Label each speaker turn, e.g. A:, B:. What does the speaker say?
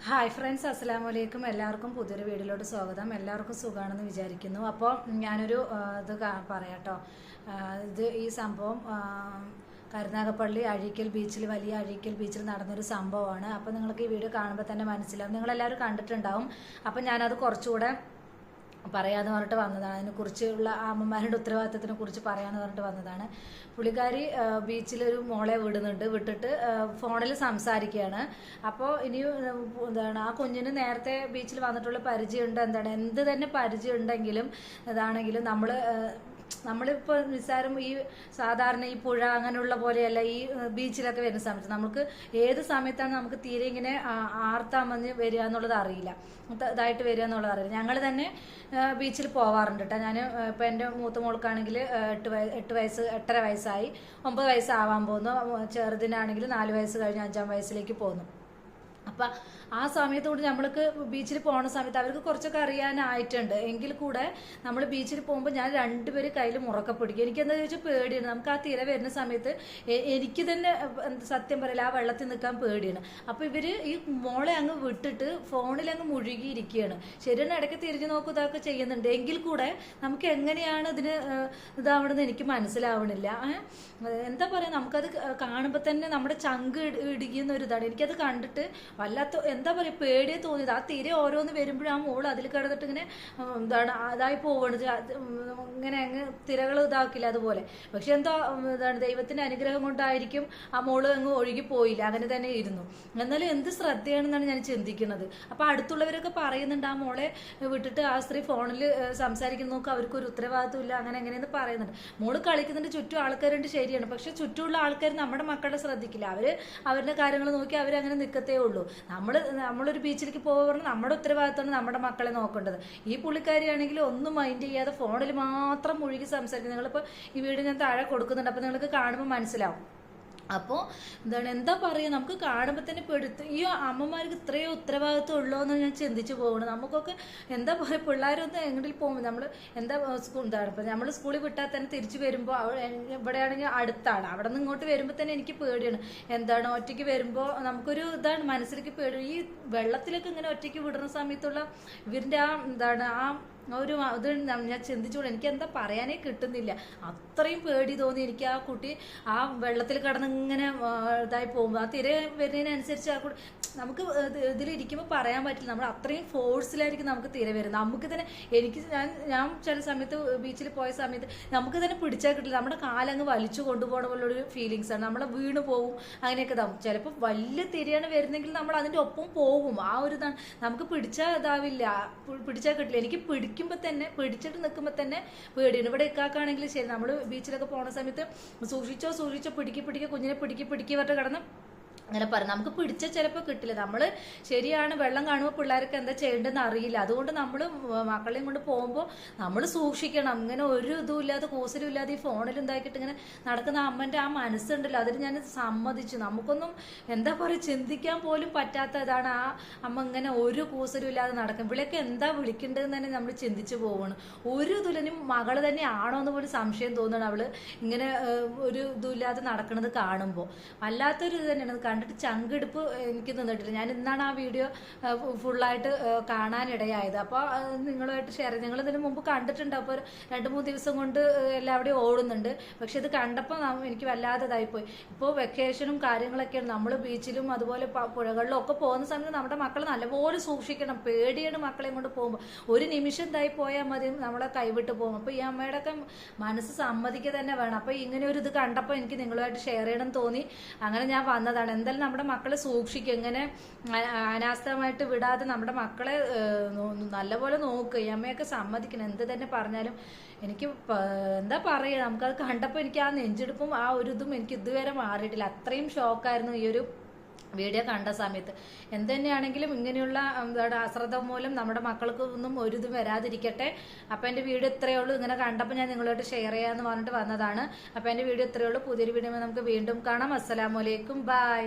A: Hi friends, അസ്സലാമലൈക്കും. എല്ലാവർക്കും പുതിയൊരു വീഡിയോയിലോട്ട് സ്വാഗതം. എല്ലാവർക്കും സുഖമാണെന്ന് വിചാരിക്കുന്നു. അപ്പോൾ ഞാനൊരു ഇത് പറയാട്ടോ. ഈ സംഭവം കരുനാഗപ്പള്ളി അഴീക്കൽ ബീച്ചിൽ, വലിയ അഴീക്കൽ ബീച്ചിൽ നടന്നൊരു സംഭവമാണ്. അപ്പോൾ നിങ്ങൾക്ക് ഈ വീഡിയോ കാണുമ്പോൾ തന്നെ മനസ്സിലാവും, നിങ്ങളെല്ലാവരും കണ്ടിട്ടുണ്ടാവും. അപ്പം ഞാനത് കുറച്ചുകൂടെ പറയാന്ന് പറഞ്ഞിട്ട് വന്നതാണ്. അതിനെക്കുറിച്ചുള്ള അമ്മമാരുടെ ഉത്തരവാദിത്തത്തിനെ കുറിച്ച് പറയാന്ന് പറഞ്ഞിട്ട് വന്നതാണ്. പുള്ളിക്കാരി ബീച്ചിലൊരു മോളെ വിട്ടിട്ട് ഫോണിൽ സംസാരിക്കുകയാണ്. അപ്പോൾ ഇനി എന്താണ്, ആ കുഞ്ഞിന് നേരത്തെ ബീച്ചിൽ വന്നിട്ടുള്ള പരിചയമുണ്ട്. എന്ത് തന്നെ പരിചയം ഉണ്ടെങ്കിലും ഇതാണെങ്കിലും നമ്മളിപ്പോൾ നിസ്സാരം ഈ സാധാരണ ഈ പുഴ അങ്ങനെയുള്ള പോലെയല്ല ഈ ബീച്ചിലൊക്കെ വരുന്ന സമയത്ത് നമുക്ക് ഏത് സമയത്താണ് നമുക്ക് തീരെ ഇങ്ങനെ ആർത്താമഞ്ഞ് വരിക എന്നുള്ളത് അറിയില്ല, ഇതായിട്ട് വരിക എന്നുള്ളത് അറിയില്ല. ഞങ്ങൾ തന്നെ ബീച്ചിൽ പോവാറുണ്ട് കേട്ടോ. ഞാൻ ഇപ്പം എൻ്റെ മൂത്ത മോൾക്കാണെങ്കിൽ 8 വയസ്സായി, 9 വയസ്സാവാൻ പോകുന്നു. ചെറുതിനാണെങ്കിൽ 4 വയസ്സ് കഴിഞ്ഞ് 5-ാം വയസ്സിലേക്ക് പോകുന്നു. അപ്പം ആ സമയത്തോട് നമ്മൾക്ക് ബീച്ചിൽ പോകുന്ന സമയത്ത് അവർക്ക് കുറച്ചൊക്കെ അറിയാനായിട്ടുണ്ട്. എങ്കിൽ കൂടെ നമ്മൾ ബീച്ചിൽ പോകുമ്പോൾ ഞാൻ രണ്ടുപേരും കയ്യിൽ മുറക്കെ പിടിക്കും. എനിക്കെന്താ ചോദിച്ചാൽ പേടിയാണ്. നമുക്ക് ആ തിര വരുന്ന സമയത്ത് എനിക്ക് തന്നെ സത്യം പറയില്ല, ആ വെള്ളത്തിൽ നിൽക്കാൻ പേടിയാണ്. അപ്പോൾ ഇവർ ഈ മോളെ അങ്ങ് വിട്ടിട്ട് ഫോണിൽ അങ്ങ് മുഴുകിയിരിക്കുകയാണ്. ശരിയാണ്, ഇടയ്ക്ക് തിരിഞ്ഞു നോക്കും, ഇതൊക്കെ ചെയ്യുന്നുണ്ട്. എങ്കിൽ കൂടെ നമുക്ക് എങ്ങനെയാണ് ഇതിന് ഇതാവണമെന്ന് എനിക്ക് മനസ്സിലാവണില്ല. എന്താ പറയുക, നമുക്കത് കാണുമ്പോൾ തന്നെ നമ്മുടെ ചങ്ക് ഇടുകിയെന്ന ഒരു ഇതാണ്. എനിക്കത് കണ്ടിട്ട് വല്ലാത്ത എന്താ പറയുക, പേടിയെ തോന്നിയത്. ആ തിര ഓരോന്ന് വരുമ്പോഴും ആ മോള് അതിൽ കിടന്നിട്ട് ഇങ്ങനെ അതായി പോവണത്, ഇങ്ങനെ അങ്ങ് തിരകൾ ഇതാക്കില്ല അതുപോലെ. പക്ഷെ എന്തോ ദൈവത്തിന്റെ അനുഗ്രഹം കൊണ്ടായിരിക്കും ആ മോള് അങ്ങ് ഒഴുകി പോയില്ല, അങ്ങനെ തന്നെ ഇരുന്നു. എന്നാലും എന്ത് ശ്രദ്ധയാണെന്നാണ് ഞാൻ ചിന്തിക്കുന്നത്. അപ്പൊ അടുത്തുള്ളവരൊക്കെ പറയുന്നുണ്ട്, ആ മോളെ വിട്ടിട്ട് ആ സ്ത്രീ ഫോണിൽ സംസാരിക്കുന്ന നോക്കുക, അവർക്കൊരു ഉത്തരവാദിത്വം ഇല്ല, അങ്ങനെ എങ്ങനെയെന്ന് പറയുന്നുണ്ട്. മോള് കളിക്കുന്നുണ്ട്, ചുറ്റും ആൾക്കാരുണ്ട്, ശരിയാണ്. പക്ഷെ ചുറ്റുമുള്ള ആൾക്കാർ നമ്മുടെ മക്കളെ ശ്രദ്ധിക്കില്ല. അവരുടെ കാര്യങ്ങൾ നോക്കി അവരങ്ങനെ നിൽക്കത്തേ ഉള്ളൂ. നമ്മളൊരു ബീച്ചിലേക്ക് പോകുമ്പോൾ നമ്മുടെ ഉത്തരവാദിത്തമാണ് നമ്മുടെ മക്കളെ നോക്കേണ്ടത്. ഈ പുള്ളിക്കാരിയാണെങ്കിൽ ഒന്നും മൈൻഡ് ചെയ്യാതെ ഫോണിൽ മാത്രം മുഴുകി സംസാരിക്കുന്നത്. നിങ്ങളിപ്പോൾ ഈ വീഡിയോ ഞാൻ താഴെ കൊടുക്കുന്നുണ്ട്, അപ്പോൾ നിങ്ങൾക്ക് കാണുമ്പോൾ മനസ്സിലാവും. അപ്പോൾ എന്താ പറയുക, നമുക്ക് കാണുമ്പോൾ തന്നെ പെടുത്ത് ഈ അമ്മമാർക്ക് ഇത്രയോ ഉത്തരവാദിത്വം ഉള്ളോ എന്ന് ഞാൻ ചിന്തിച്ചു പോകണം. നമുക്കൊക്കെ എന്താ പറയുക, പിള്ളേരൊന്ന് എങ്ങോട്ടും പോകുമ്പോൾ നമ്മൾ ഇപ്പം നമ്മൾ സ്കൂളിൽ വിട്ടാൽ തന്നെ തിരിച്ചു വരുമ്പോൾ ഇവിടെയാണെങ്കിൽ അടുത്താണ്, അവിടെ നിന്ന് ഇങ്ങോട്ട് വരുമ്പോൾ തന്നെ എനിക്ക് പേടിയാണ്. ഒറ്റയ്ക്ക് വരുമ്പോൾ നമുക്കൊരു ഇതാണ്, മനസ്സിലേക്ക് പേടി. ഈ വെള്ളത്തിലൊക്കെ ഇങ്ങനെ ഒറ്റയ്ക്ക് വിടുന്ന സമയത്തുള്ള ഇവരുടെ ആ ഒരു ഇത് ഞാൻ ചിന്തിച്ചോളൂ, എനിക്ക് എന്താ പറയാനേ കിട്ടുന്നില്ല. അത്രയും പേടി തോന്നി എനിക്ക്. ആ കുട്ടി ആ വെള്ളത്തിൽ കിടന്ന് ഇങ്ങനെ ഇതായി പോകുമ്പോൾ ആ തിര വരുന്നതിനനുസരിച്ച് ആ കുട്ടി നമുക്ക് ഇതിലിരിക്കുമ്പോൾ പറയാൻ പറ്റില്ല. നമ്മൾ അത്രയും ഫോഴ്സിലായിരിക്കും നമുക്ക് തിര വരുന്നത്. നമുക്ക് തന്നെ ഞാൻ ചില സമയത്ത് ബീച്ചിൽ പോയ സമയത്ത് നമുക്ക് തന്നെ പിടിച്ചാൽ കിട്ടില്ല. നമ്മുടെ കാലങ്ങ് വലിച്ചു കൊണ്ടുപോകണ പോലുള്ളൊരു ഫീലിങ്സ് ആണ്. നമ്മളെ വീണ് പോവും, അങ്ങനെയൊക്കെ ഇതാവും. ചിലപ്പോൾ വലിയ തിരയാണ് വരുന്നെങ്കിൽ നമ്മൾ അതിൻ്റെ ഒപ്പം പോവും. ആ ഒരു ഇതാണ്, നമുക്ക് പിടിച്ചാൽ ഇതാവില്ല, പിടിച്ചാൽ കിട്ടില്ല. എനിക്ക് പിടിച്ചിട്ട് നിൽക്കുമ്പോൾ തന്നെ പേടിയാണ്. ഇവിടെ ഇക്കാക്കാണെങ്കിൽ ശരി, നമ്മൾ ബീച്ചിലൊക്കെ പോണ സമയത്ത് സൂക്ഷിച്ചോ പിടിക്കി കുഞ്ഞിനെ പിടിക്കി പറഞ്ഞിട്ട് കിടന്ന് അങ്ങനെ പറയും. നമുക്ക് പിടിച്ച ചിലപ്പോൾ കിട്ടില്ല. നമ്മൾ ശരിയാണ്, വെള്ളം കാണുമ്പോൾ പിള്ളേർക്ക് എന്താ ചെയ്യേണ്ടതെന്ന് അറിയില്ല. അതുകൊണ്ട് നമ്മൾ മക്കളെയും കൊണ്ട് പോകുമ്പോൾ നമ്മൾ സൂക്ഷിക്കണം. ഇങ്ങനെ ഒരു ഇതും ഇല്ലാതെ കൂസലും ഇല്ലാതെ ഈ ഫോണിൽ ഉണ്ടാക്കിയിട്ട് ഇങ്ങനെ നടക്കുന്ന അമ്മൻ്റെ ആ മനസ്സുണ്ടല്ലോ, അതിന് ഞാൻ സമ്മതിച്ചു. നമുക്കൊന്നും എന്താ പറയുക, ചിന്തിക്കാൻ പോലും പറ്റാത്ത ഇതാണ്. ആ അമ്മ ഇങ്ങനെ ഒരു കൂസലും ഇല്ലാതെ നടക്കും. ഇവിടെയൊക്കെ എന്താ വിളിക്കേണ്ടതെന്ന് തന്നെ നമ്മൾ ചിന്തിച്ചു പോവുകയാണ്. ഒരു ഇതിലും മകള് തന്നെ ആണോ എന്ന് പോലും സംശയം തോന്നുകയാണ്. അവള് ഇങ്ങനെ ഒരു ഇതുമില്ലാതെ നടക്കുന്നത് കാണുമ്പോൾ വല്ലാത്തൊരു ഇത് തന്നെയാണ്. കണ്ടിട്ട് ചങ്കെടുപ്പ് എനിക്ക് നിന്നിട്ടില്ല. ഞാൻ ഇന്നാണ് ആ വീഡിയോ ഫുള്ളായിട്ട് കാണാനിടയായത്. അപ്പോൾ നിങ്ങളുമായിട്ട് ഷെയർ ചെയ്ത്, നിങ്ങൾ ഇതിന് മുമ്പ് കണ്ടിട്ടുണ്ട്. അപ്പോൾ 2-3 ദിവസം കൊണ്ട് എല്ലാവിടെയും ഓടുന്നുണ്ട്. പക്ഷെ ഇത് കണ്ടപ്പോൾ എനിക്ക് വല്ലാതെ ഇതായിപ്പോയി. ഇപ്പോൾ വെക്കേഷനും കാര്യങ്ങളൊക്കെയാണ്. നമ്മൾ ബീച്ചിലും അതുപോലെ പുഴകളിലും ഒക്കെ പോകുന്ന സമയത്ത് നമ്മുടെ മക്കളെ നല്ലപോലെ സൂക്ഷിക്കണം. പേടിയാണ് മക്കളെയും കൊണ്ട് പോകുമ്പോൾ. ഒരു നിമിഷം ഇതായി പോയാൽ മതി, നമ്മളെ കൈവിട്ട് പോകും. അപ്പോൾ ഈ അമ്മയുടെ ഒക്കെ മനസ്സ് സമ്മതിക്കുക തന്നെ വേണം. അപ്പോൾ ഇങ്ങനെ ഒരു ഇത് കണ്ടപ്പോൾ എനിക്ക് നിങ്ങളുമായിട്ട് ഷെയർ ചെയ്യണം തോന്നി. അങ്ങനെ ഞാൻ വന്നതാണ്. എന്തായാലും നമ്മുടെ മക്കളെ സൂക്ഷിക്കുക, ഇങ്ങനെ അനാസ്ഥമായിട്ട് വിടാതെ നമ്മുടെ മക്കളെ നല്ലപോലെ നോക്കുക. ഈ അമ്മയൊക്കെ സമ്മതിക്കണം. എന്ത് തന്നെ പറഞ്ഞാലും എനിക്ക് എന്താ പറയുക, നമുക്കത് കണ്ടപ്പോൾ എനിക്ക് ആ നെഞ്ചെടുപ്പും ആ ഒരു ഇതും എനിക്ക് ഇതുവരെ മാറിയിട്ടില്ല. അത്രയും ഷോക്കായിരുന്നു ഈ ഒരു വീഡിയോ കണ്ട സമയത്ത്. എന്തുതന്നെയാണെങ്കിലും ഇങ്ങനെയുള്ള അശ്രദ്ധ മൂലം നമ്മുടെ മക്കൾക്ക് ഒന്നും ഒരു ഇതും വരാതിരിക്കട്ടെ. അപ്പം എൻ്റെ വീഡിയോ ഇത്രയേ ഉള്ളൂ. ഇങ്ങനെ കണ്ടപ്പോൾ ഞാൻ നിങ്ങളോട് ഷെയർ ചെയ്യാമെന്ന് പറഞ്ഞിട്ട് വന്നതാണ്. അപ്പം എൻ്റെ വീഡിയോ ഇത്രയേ ഉള്ളൂ. പുതിയൊരു വീഡിയോ നമുക്ക് വീണ്ടും കാണാം. അസ്സലാമു അലൈക്കും, ബൈ.